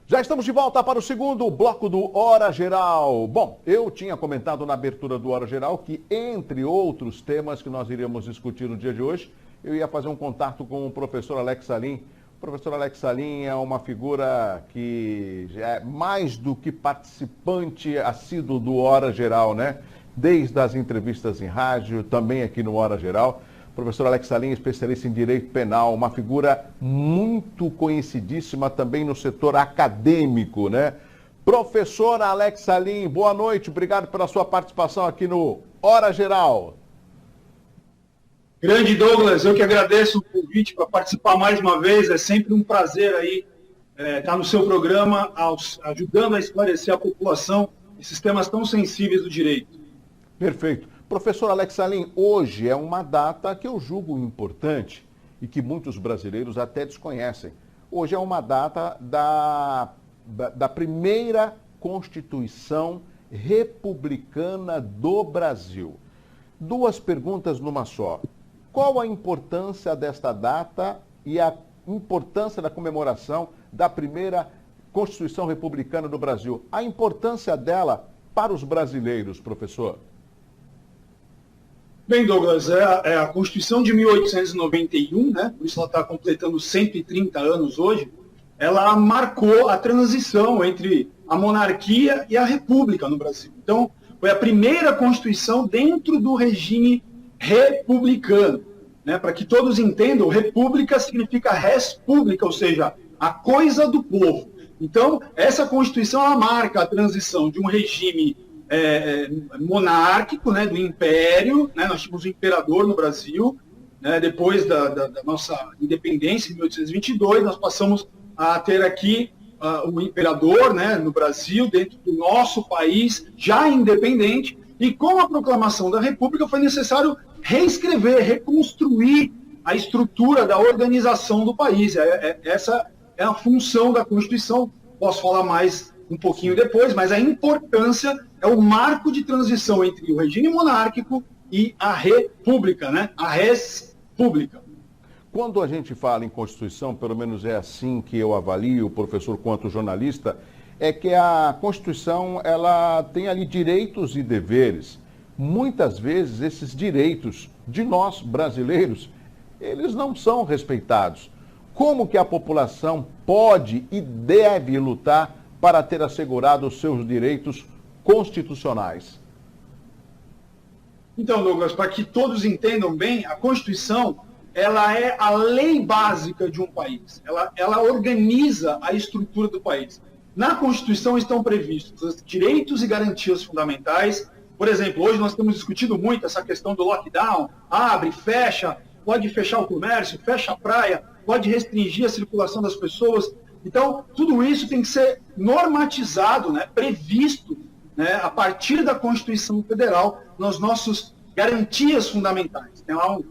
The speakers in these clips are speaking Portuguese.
Já estamos de volta para o segundo bloco do Hora Geral. Bom, eu tinha comentado na abertura do Hora Geral que, entre outros temas que nós iríamos discutir no dia de hoje, eu ia fazer um contato com o professor Alex Salim. O professor Alex Salim é uma figura que já é mais do que participante assíduo do Hora Geral, né? Desde as entrevistas em rádio, também aqui no Hora Geral. O professor Alex Salim é especialista em direito penal, uma figura muito conhecidíssima também no setor acadêmico, né? Professor Alex Salim, boa noite, obrigado pela sua participação aqui no Hora Geral. Grande Douglas, eu que agradeço o convite para participar mais uma vez, é sempre um prazer aí estar no seu programa, ajudando a esclarecer a população esses temas tão sensíveis do direito. Perfeito. Professor Alex Salim, hoje é uma data que eu julgo importante e que muitos brasileiros até desconhecem. Hoje é uma data da primeira Constituição Republicana do Brasil. Duas perguntas numa só. Qual a importância desta data e a importância da comemoração da primeira Constituição Republicana do Brasil? A importância dela para os brasileiros, professor? Bem, Douglas, a Constituição de 1891, né, por isso ela está completando 130 anos hoje, ela marcou a transição entre a monarquia e a república no Brasil. Então, foi a primeira Constituição dentro do regime republicano. Né, para que todos entendam, república significa res publica, ou seja, a coisa do povo. Então, essa Constituição ela marca a transição de um regime monárquico, né, do império, né, nós tínhamos o imperador no Brasil, né, depois da nossa independência, em 1822, nós passamos a ter aqui o imperador, né, no Brasil, dentro do nosso país, já independente, e com a proclamação da República foi necessário reescrever, reconstruir a estrutura da organização do país. Essa é a função da Constituição, posso falar mais um pouquinho depois, mas a importância é o marco de transição entre o regime monárquico e a república, né? A res pública. Quando a gente fala em Constituição, pelo menos é assim que eu avalio, professor, quanto jornalista, é que a Constituição ela tem ali direitos e deveres. Muitas vezes esses direitos de nós brasileiros, eles não são respeitados. Como que a população pode e deve lutar para ter assegurado os seus direitos constitucionais? Então, Douglas, para que todos entendam bem, a Constituição ela é a lei básica de um país. Ela organiza a estrutura do país. Na Constituição estão previstos os direitos e garantias fundamentais. Por exemplo, hoje nós temos discutido muito essa questão do lockdown. Abre, fecha, pode fechar o comércio, fecha a praia, pode restringir a circulação das pessoas. Então, tudo isso tem que ser normatizado, né, previsto, né, a partir da Constituição Federal, nas nossas garantias fundamentais. Tem lá um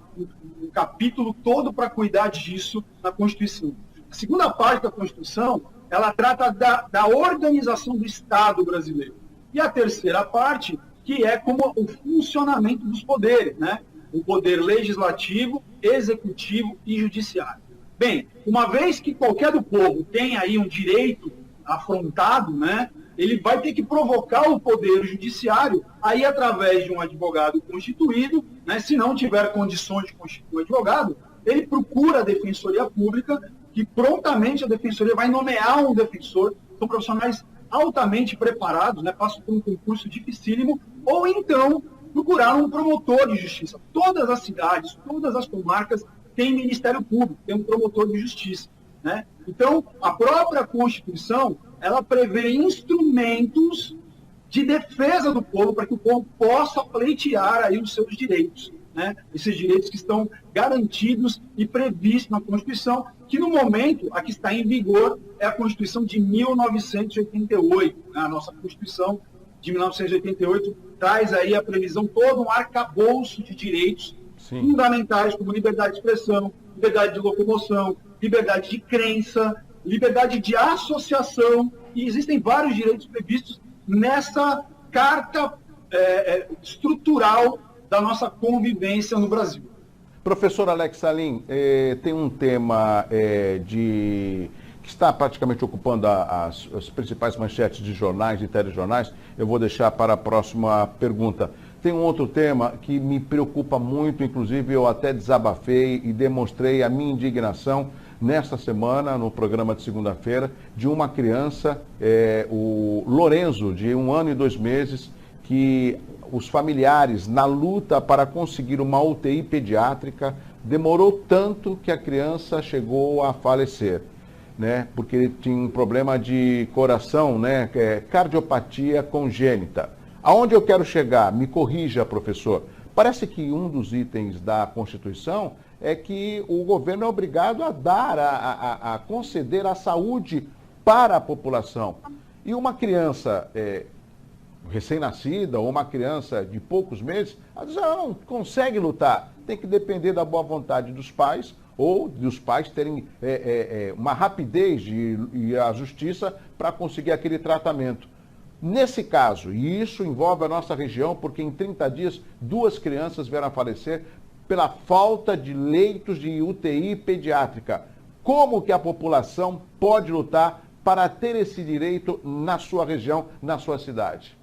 capítulo todo para cuidar disso na Constituição. A segunda parte da Constituição, ela trata da organização do Estado brasileiro. E a terceira parte, que é como o funcionamento dos poderes, né? O poder legislativo, executivo e judiciário. Bem, uma vez que qualquer do povo tem aí um direito afrontado, né, ele vai ter que provocar o poder judiciário, aí através de um advogado constituído, né, se não tiver condições de constituir um advogado, ele procura a Defensoria Pública, que prontamente a Defensoria vai nomear um defensor, são profissionais altamente preparados, né, passam por um concurso dificílimo, ou então procurar um promotor de justiça. Todas as cidades, todas as comarcas têm Ministério Público, tem um promotor de justiça. Né? Então, a própria Constituição, ela prevê instrumentos de defesa do povo para que o povo possa pleitear aí os seus direitos. Né? Esses direitos que estão garantidos e previstos na Constituição, que no momento a que está em vigor é a Constituição de 1988. Né? A nossa Constituição de 1988 traz aí a previsão, todo um arcabouço de direitos fundamentais, como liberdade de expressão, liberdade de locomoção, liberdade de crença, liberdade de associação, e existem vários direitos previstos nessa carta estrutural da nossa convivência no Brasil. Professor Alex Salim, tem um tema que está praticamente ocupando as principais manchetes de jornais e telejornais. Eu vou deixar para a próxima pergunta. Tem um outro tema que me preocupa muito, inclusive eu até desabafei e demonstrei a minha indignação nesta semana, no programa de segunda-feira, de uma criança, o Lorenzo, de 1 ano e 2 meses, que os familiares, na luta para conseguir uma UTI pediátrica, demorou tanto que a criança chegou a falecer, né? Porque ele tinha um problema de coração, né? Cardiopatia congênita. Aonde eu quero chegar? Me corrija, professor. Parece que um dos itens da Constituição é que o governo é obrigado a dar, a conceder a saúde para a população. E uma criança recém-nascida ou uma criança de poucos meses, às vezes ela não consegue lutar. Tem que depender da boa vontade dos pais ou dos pais terem uma rapidez e a justiça para conseguir aquele tratamento. Nesse caso, e isso envolve a nossa região, porque em 30 dias 2 crianças vieram a falecer pela falta de leitos de UTI pediátrica. Como que a população pode lutar para ter esse direito na sua região, na sua cidade?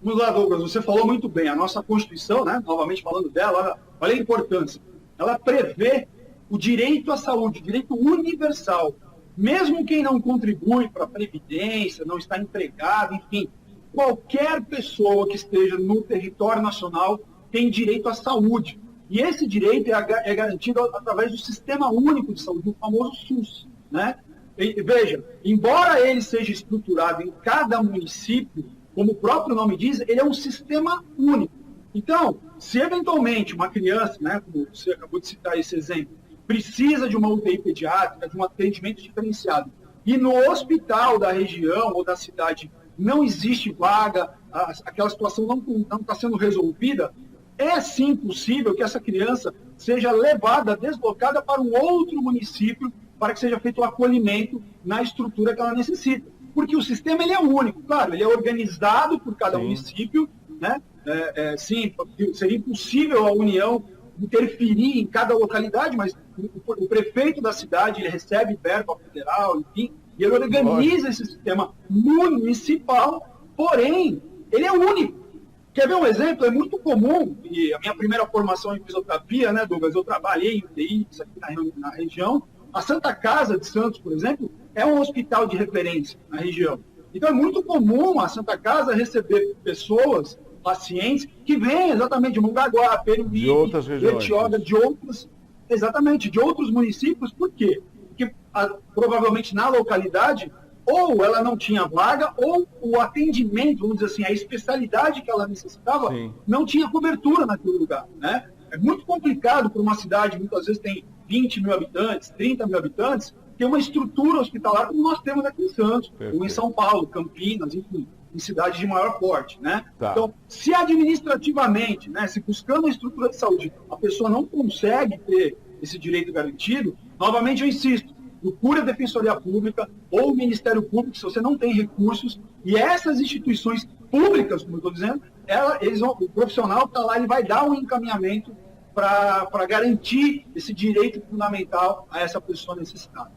Vamos lá, Douglas, você falou muito bem. A nossa Constituição, né, novamente falando dela, olha a importância. Ela prevê o direito à saúde, o direito universal. Mesmo quem não contribui para a Previdência, não está empregado, enfim, qualquer pessoa que esteja no território nacional tem direito à saúde. E esse direito é garantido através do Sistema Único de Saúde, o famoso SUS, né? E, veja, embora ele seja estruturado em cada município, como o próprio nome diz, ele é um sistema único. Então, se eventualmente uma criança, né, como você acabou de citar esse exemplo, precisa de uma UTI pediátrica, de um atendimento diferenciado, e no hospital da região ou da cidade não existe vaga, aquela situação não está sendo resolvida, é sim possível que essa criança seja levada, deslocada para um outro município para que seja feito o acolhimento na estrutura que ela necessita. Porque o sistema ele é único, claro, ele é organizado por cada município, né? Sim, seria impossível a União interferir em cada localidade, mas o prefeito da cidade ele recebe verba federal, enfim, e ele organiza esse sistema municipal, porém, ele é único. Quer ver um exemplo? É muito comum, e a minha primeira formação em fisioterapia, né, Douglas, eu trabalhei em UTI, isso aqui na região. A Santa Casa de Santos, por exemplo, é um hospital de referência na região. Então é muito comum a Santa Casa receber pessoas, pacientes, que vêm exatamente de Mongaguá, Peruíbe, de outras regiões, Betioga, de outros municípios. Por quê? Porque provavelmente na localidade, ou ela não tinha vaga, ou o atendimento, vamos dizer assim, a especialidade que ela necessitava, não tinha cobertura naquele lugar, né? É muito complicado para uma cidade, muitas vezes tem 20 mil habitantes, 30 mil habitantes, ter uma estrutura hospitalar como nós temos aqui em Santos, ou em São Paulo, Campinas, enfim, em cidades de maior porte, né? Tá. Então, se administrativamente, né, se buscando a estrutura de saúde, a pessoa não consegue ter esse direito garantido, novamente eu insisto, procure a Defensoria Pública ou o Ministério Público, se você não tem recursos, e essas instituições públicas, como eu estou dizendo, o profissional está lá, ele vai dar um encaminhamento para garantir esse direito fundamental a essa pessoa necessitada.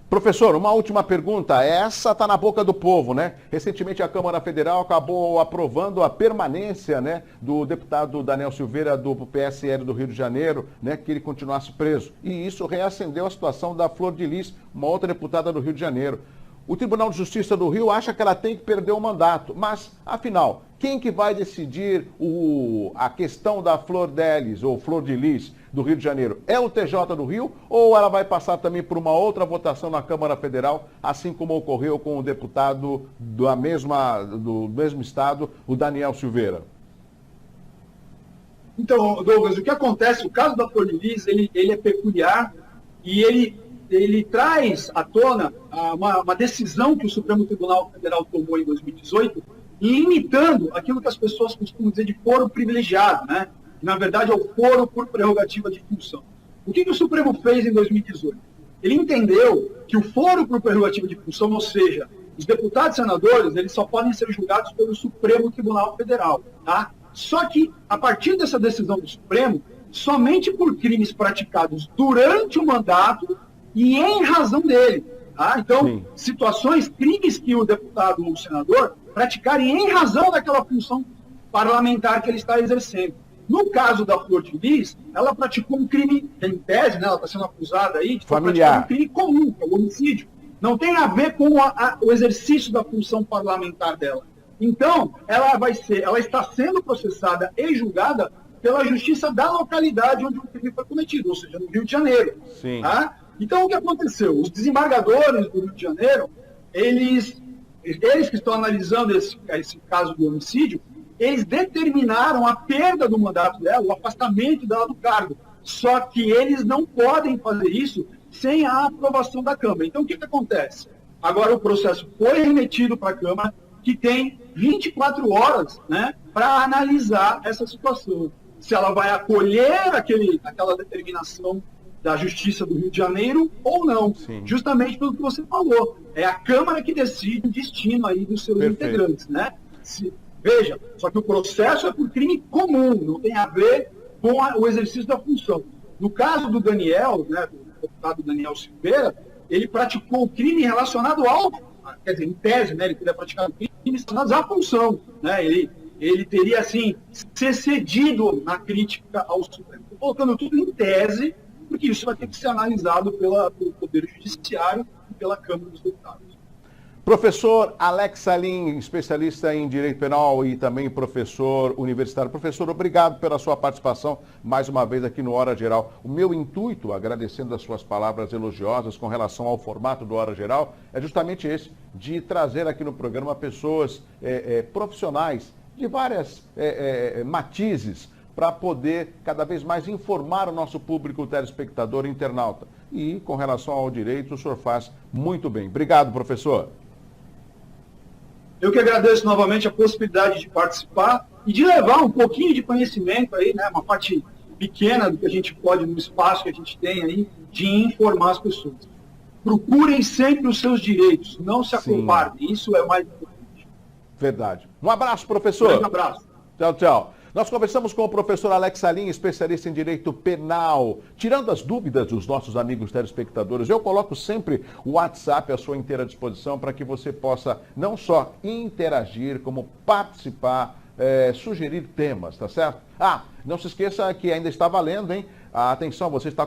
Professor, uma última pergunta. Essa está na boca do povo, né? Recentemente a Câmara Federal acabou aprovando a permanência, né, do deputado Daniel Silveira do PSL do Rio de Janeiro, né, que ele continuasse preso. E isso reacendeu a situação da Flor de Lis, uma outra deputada do Rio de Janeiro. O Tribunal de Justiça do Rio acha que ela tem que perder o mandato, mas, afinal, quem que vai decidir a questão da Flor Delis, ou Flor de Lis, do Rio de Janeiro? É o TJ do Rio ou ela vai passar também por uma outra votação na Câmara Federal, assim como ocorreu com o deputado do mesmo estado, o Daniel Silveira? Então, Douglas, o que acontece, o caso da Flor de Lis, ele é peculiar e ele traz à tona uma decisão que o Supremo Tribunal Federal tomou em 2018, imitando aquilo que as pessoas costumam dizer de foro privilegiado, né? Que, na verdade, é o foro por prerrogativa de função. O que o Supremo fez em 2018? Ele entendeu que o foro por prerrogativa de função, ou seja, os deputados e senadores, eles só podem ser julgados pelo Supremo Tribunal Federal, tá? Só que, a partir dessa decisão do Supremo, somente por crimes praticados durante o mandato e em razão dele. Tá? Então, Sim. situações, crimes que o deputado ou o senador praticarem em razão daquela função parlamentar que ele está exercendo. No caso da Flor de Lis, ela praticou um crime, em tese, né, ela está sendo acusada aí de praticar um crime comum, que é o homicídio. Não tem a ver com o exercício da função parlamentar dela. Então, ela está sendo processada e julgada pela justiça da localidade onde o crime foi cometido, ou seja, no Rio de Janeiro. Sim. Tá? Então, o que aconteceu? Os desembargadores do Rio de Janeiro, eles que estão analisando esse caso do homicídio, eles determinaram a perda do mandato dela, o afastamento dela do cargo. Só que eles não podem fazer isso sem a aprovação da Câmara. Então, o que acontece? Agora o processo foi remetido para a Câmara, que tem 24 horas, né, para analisar essa situação. Se ela vai acolher aquela determinação da Justiça do Rio de Janeiro ou não. Sim. Justamente pelo que você falou. É a Câmara que decide o destino aí dos seus integrantes, né? Veja, só que o processo é por crime comum, não tem a ver com o exercício da função. No caso do Daniel, né, do deputado Daniel Silveira, ele praticou o crime relacionado quer dizer, em tese, né, ele teria praticado crimes relacionados à função, né, ele teria, assim, se cedido na crítica ao Supremo. Estou colocando tudo em tese, porque isso vai ter que ser analisado pelo Poder Judiciário e pela Câmara dos Deputados. Professor Alex Salim, especialista em Direito Penal e também professor universitário. Professor, obrigado pela sua participação mais uma vez aqui no Hora Geral. O meu intuito, agradecendo as suas palavras elogiosas com relação ao formato do Hora Geral, é justamente esse, de trazer aqui no programa pessoas profissionais de várias matizes para poder cada vez mais informar o nosso público telespectador e internauta. E com relação ao direito, o senhor faz muito bem. Obrigado, professor. Eu que agradeço novamente a possibilidade de participar e de levar um pouquinho de conhecimento aí, né, uma parte pequena do que a gente pode, no espaço que a gente tem aí, de informar as pessoas. Procurem sempre os seus direitos, não se acovardem, isso é mais importante. Verdade. Um abraço, professor. Um abraço. Tchau, tchau. Nós conversamos com o professor Alex Salim, especialista em Direito Penal. Tirando as dúvidas dos nossos amigos telespectadores, eu coloco sempre o WhatsApp à sua inteira disposição para que você possa não só interagir, como participar, sugerir temas, tá certo? Ah, não se esqueça que ainda está valendo, hein? Atenção, você está com